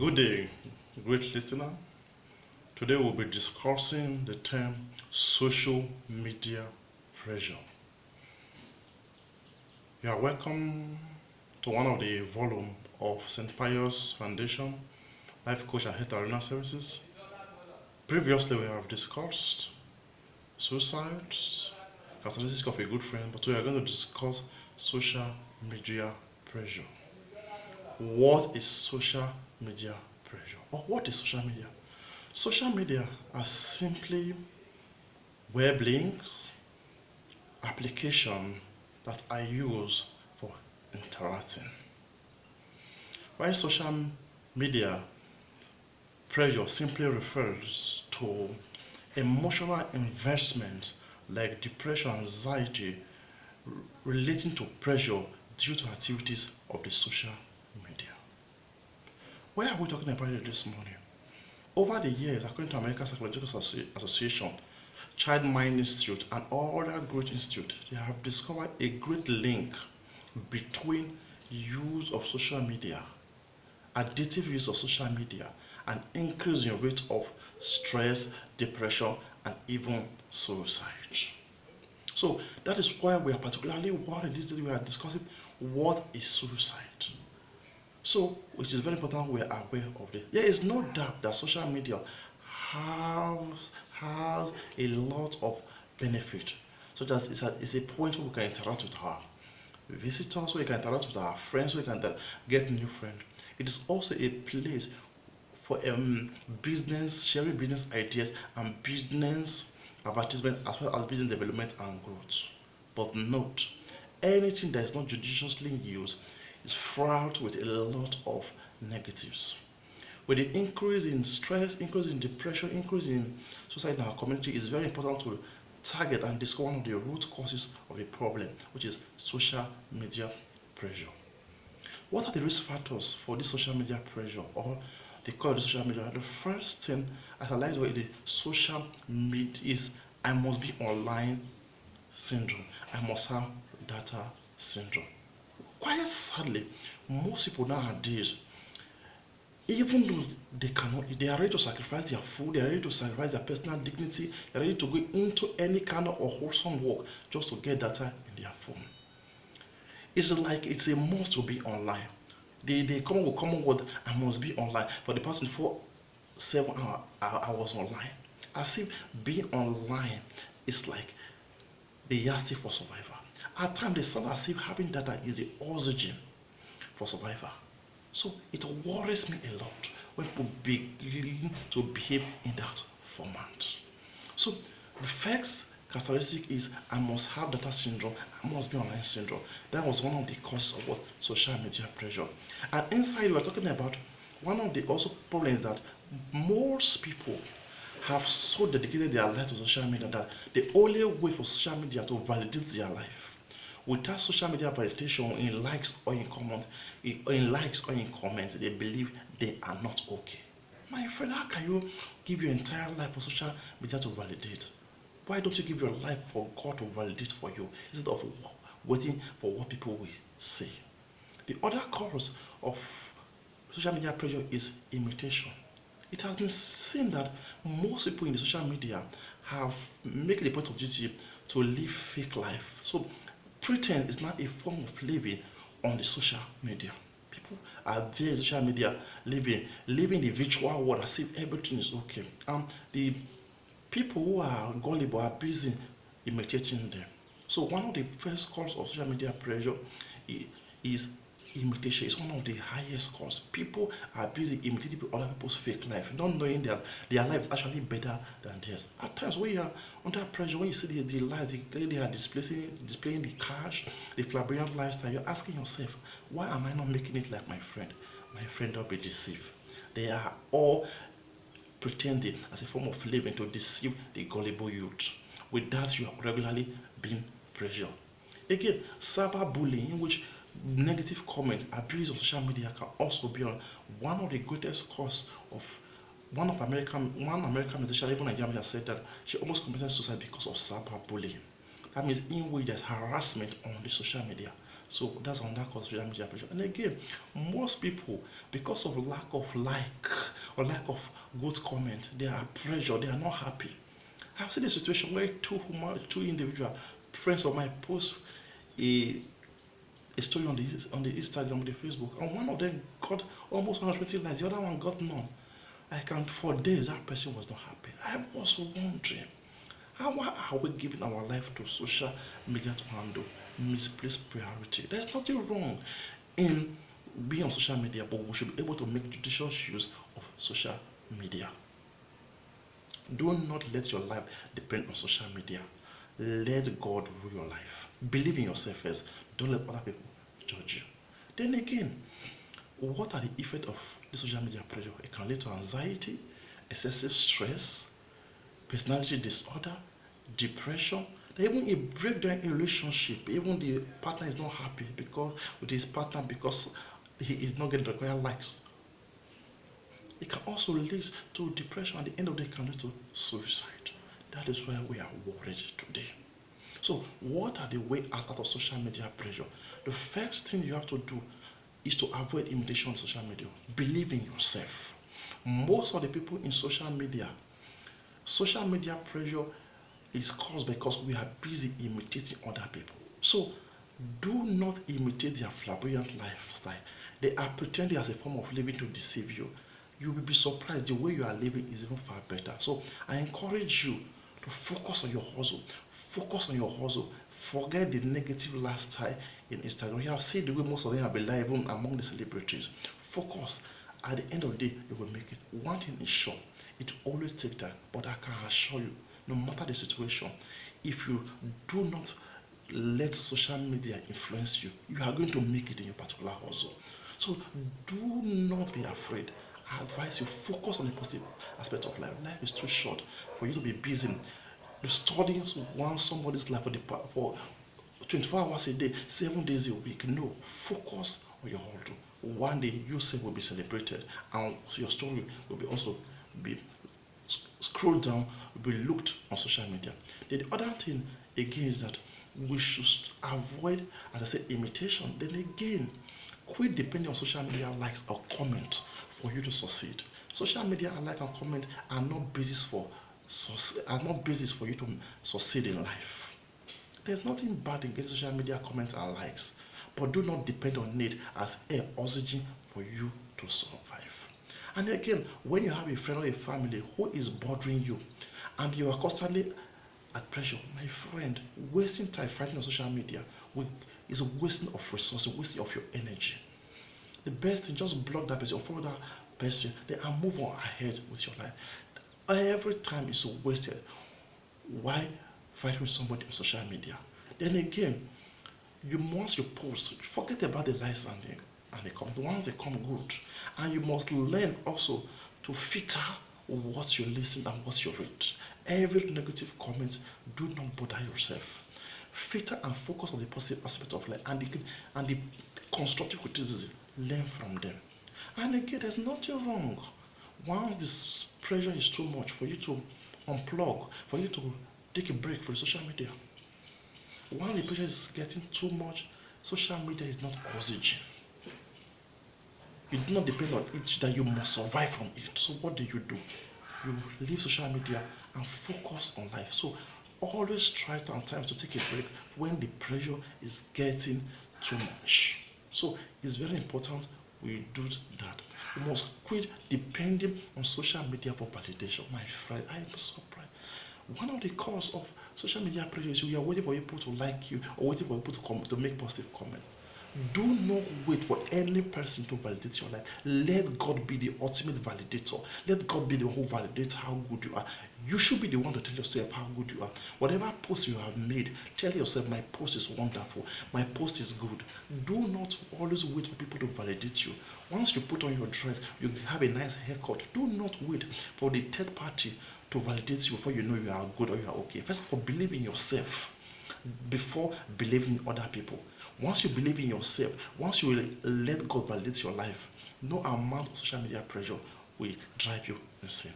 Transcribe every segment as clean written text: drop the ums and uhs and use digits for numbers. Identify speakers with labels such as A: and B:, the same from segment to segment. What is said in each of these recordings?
A: Good day, great listener. Today we'll be discussing the term social media pressure. You are welcome to one of the volume of St. Pius Foundation Life Coach and Health Arena Services. Previously we have discussed suicide, characteristics of a good friend, but we are going to discuss social media pressure. What is social media pressure? Or what is social media? Social media are simply web links, applications that are used for interacting. While social media pressure simply refers to emotional investment like depression, anxiety relating to pressure due to activities of the social media. Why are we talking about it this morning? Over the years, according to American Psychological Association, Child Mind Institute, and other great institutes, they have discovered a great link between use of social media, addictive use of social media, and increase in rate of stress, depression, and even suicide. So that is why we are particularly worried this day we are discussing what is suicide. So, which is very important we are aware of this. There is no doubt that social media has a lot of benefit, such as it's a point where we can interact with our visitors, where we can interact with our friends, where we can get new friends. It is also a place for business, sharing business ideas and business advertisement as well as business development and growth. But note, anything that is not judiciously used is fraught with a lot of negatives. With the increase in stress, increase in depression, increase in suicide in our community, it's very important to target and discover one of the root causes of the problem, which is social media pressure. What are the risk factors for this social media pressure or the cause of the social media? The first thing, as I like the way the social media is, I must be online syndrome. I must have data syndrome. Quite sadly, most people nowadays, even though they are ready to sacrifice their food, they are ready to sacrifice their personal dignity, they are ready to go into any kind of wholesome work just to get data in their phone. It's like it's a must to be online. They come up with common word, I must be online for the past 7 hours online. As if being online is like the yardstick for survival. At times, they sound as if having data is the oxygen for survival. So it worries me a lot when people begin to behave in that format. So the first characteristic is I must have data syndrome, I must be online syndrome. That was one of the causes of what social media pressure. And inside, we are talking about one of the also problems that most people have so dedicated their life to social media that the only way for social media to validate their life, without social media validation in likes or in comment, they believe they are not okay. My friend, how can you give your entire life for social media to validate? Why don't you give your life for God to validate for you instead of waiting for what people will say? The other cause of social media pressure is imitation. It has been seen that most people in the social media have made the point of duty to live fake life. So pretense is not a form of living on the social media. People are there in social media living the virtual world as if everything is okay. The people who are gullible are busy imitating them. So one of the first causes of social media pressure is imitation. It's one of the highest cause. People are busy imitating other people's fake life, not knowing that their life is actually better than theirs. At times when you are under pressure, when you see the lives they are displaying the cash, the flamboyant lifestyle, you're asking yourself, why am I not making it like my friend? My friend, don't be deceived. They are all pretending as a form of living to deceive the gullible youth. With that, you are regularly being pressured. Again, cyberbullying, in which negative comment, abuse of social media can also be on one of the greatest cause of one American musician, even Nigerian, said that she almost committed suicide because of cyberbullying. That means in which there's harassment on the social media. So that's another cause of social media pressure. And again, most people, because of lack of like or lack of good comment, they are pressured, they are not happy. I've seen a situation where two individual friends of mine post a a story on the Instagram, on the Facebook, and one of them got almost 120 likes, the other one got none. I can for days that person was not happy. I was wondering, how are we giving our life to social media to handle misplaced priority? There's nothing wrong in being on social media, but we should be able to make judicious use of social media. Do not let your life depend on social media. Let God rule your life. Believe in yourself first. Don't let other people judge you. Then again, what are the effects of the social media pressure? It can lead to anxiety, excessive stress, personality disorder, depression, even a breakdown in relationship. Even the partner is not happy because with his partner because he is not getting the required likes. It can also lead to depression. At the end of the day, it can lead to suicide. That is why we are worried today. So, what are the way out of social media pressure? The first thing you have to do is to avoid imitation on social media. Believe in yourself. Most of the people in social media pressure is caused because we are busy imitating other people. So, do not imitate their flamboyant lifestyle. They are pretending as a form of living to deceive you. You will be surprised the way you are living is even far better. So I encourage you to focus on your hustle. Focus on your hustle. Forget the negative lifestyle in Instagram. You have seen the way most of them have been live even among the celebrities. Focus. At the end of the day, you will make it. One thing is sure, it will always take time. But I can assure you, no matter the situation, if you do not let social media influence you, you are going to make it in your particular hustle. So do not be afraid. I advise you focus on the positive aspect of life. Life is too short for you to be busy studying somebody's life for 24 hours a day, 7 days a week. No, focus on your hustle. One day you say will be celebrated, and your story will be also be scrolled down, will be looked on social media. The other thing again is that we should avoid, as I said, imitation. Then again, quit depending on social media likes or comment for you to succeed. Social media like and comment are not basis for you to succeed in life. There's nothing bad in getting social media comments and likes, but do not depend on it as a oxygen for you to survive. And again, when you have a friend or a family who is bothering you and you are constantly at pressure, my friend, wasting time fighting on social media is a wasting of resources, wasting of your energy. The best thing, just block that person or follow that person, then and move on ahead with your life. Every time is wasted. Why fight with somebody on social media? Then again, once you post, forget about the likes and the comments. Once they come good, and you must learn also to filter what you listen and what you read. Every negative comment, do not bother yourself. Filter and focus on the positive aspect of life and the constructive criticism. Learn from them. And again, there's nothing wrong. Once this pressure is too much for you to unplug, for you to take a break from social media. Once the pressure is getting too much, social media is not oxygen. You do not depend on it that you must survive from it. So what do? You leave social media and focus on life. So always try to at times to take a break when the pressure is getting too much. So it's very important we do that. We must quit depending on social media for validation. My friend, I am surprised. One of the causes of social media pressure is you are waiting for people to like you or waiting for people to make positive comment. Do not wait for any person to validate your life. Let God be the ultimate validator. Let God be the one who validates how good you are. You should be the one to tell yourself how good you are. Whatever post you have made, tell yourself, my post is wonderful. My post is good. Do not always wait for people to validate you. Once you put on your dress, you have a nice haircut. Do not wait for the third party to validate you before you know you are good or you are okay. First of all, believe in yourself before believing in other people. Once you believe in yourself, once you let God validate your life, no amount of social media pressure will drive you insane.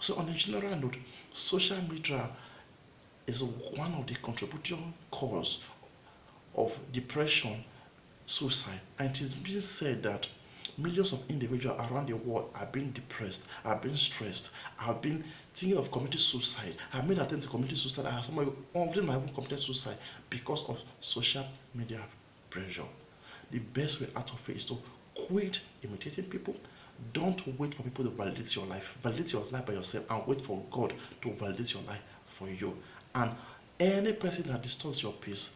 A: So on a general note, social media is one of the contributing causes of depression suicide. And it is being said that millions of individuals around the world are being depressed, are being stressed, have been thinking of committing suicide, have made attempts to commit suicide, and some of them have even committed suicide because of social media pressure. The best way out of it is to quit imitating people. Don't wait for people to validate your life. Validate your life by yourself and wait for God to validate your life for you. And any person that disturbs your peace,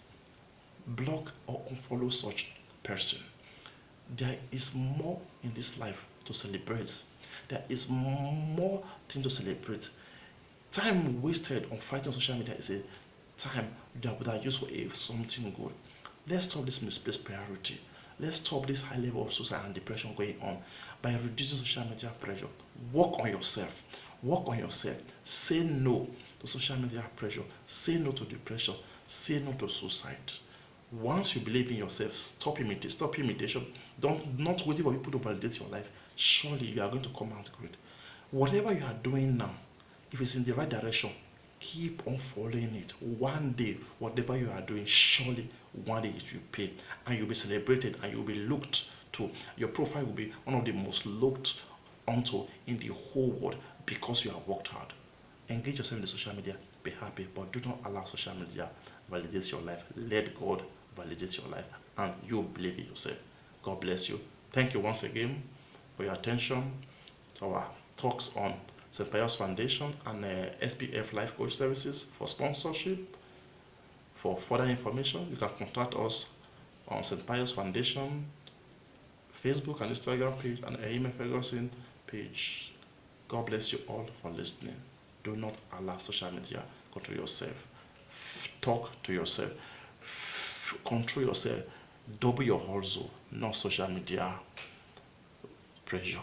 A: block or unfollow such person. There is more in this life to celebrate. There is more thing to celebrate. Time wasted on fighting on social media is a time that would have used for something good. Let's stop this misplaced priority. Let's stop this high level of suicide and depression going on by reducing social media pressure. Work on yourself. Work on yourself. Say no to social media pressure. Say no to depression. Say no to suicide. Once you believe in yourself, stop imitation. Don't not waiting for people to validate your life. Surely you are going to come out great. Whatever you are doing now, if it's in the right direction, keep on following it. One day, whatever you are doing, surely one day it will pay, and you'll be celebrated, and you'll be looked to. Your profile will be one of the most looked onto in the whole world because you have worked hard. Engage yourself in the social media, be happy, but do not allow social media validate your life. Let God validate your life, and you believe in yourself. God bless you. Thank you once again for your attention to our talks on St. Pius Foundation and SPF Life Coach Services. For sponsorship, for further information, you can contact us on St. Pius Foundation Facebook and Instagram page and Aime Ferguson page. God bless you all for listening. Do not allow social media control yourself. Talk to yourself. Control yourself. Double your hustle, not social media pressure.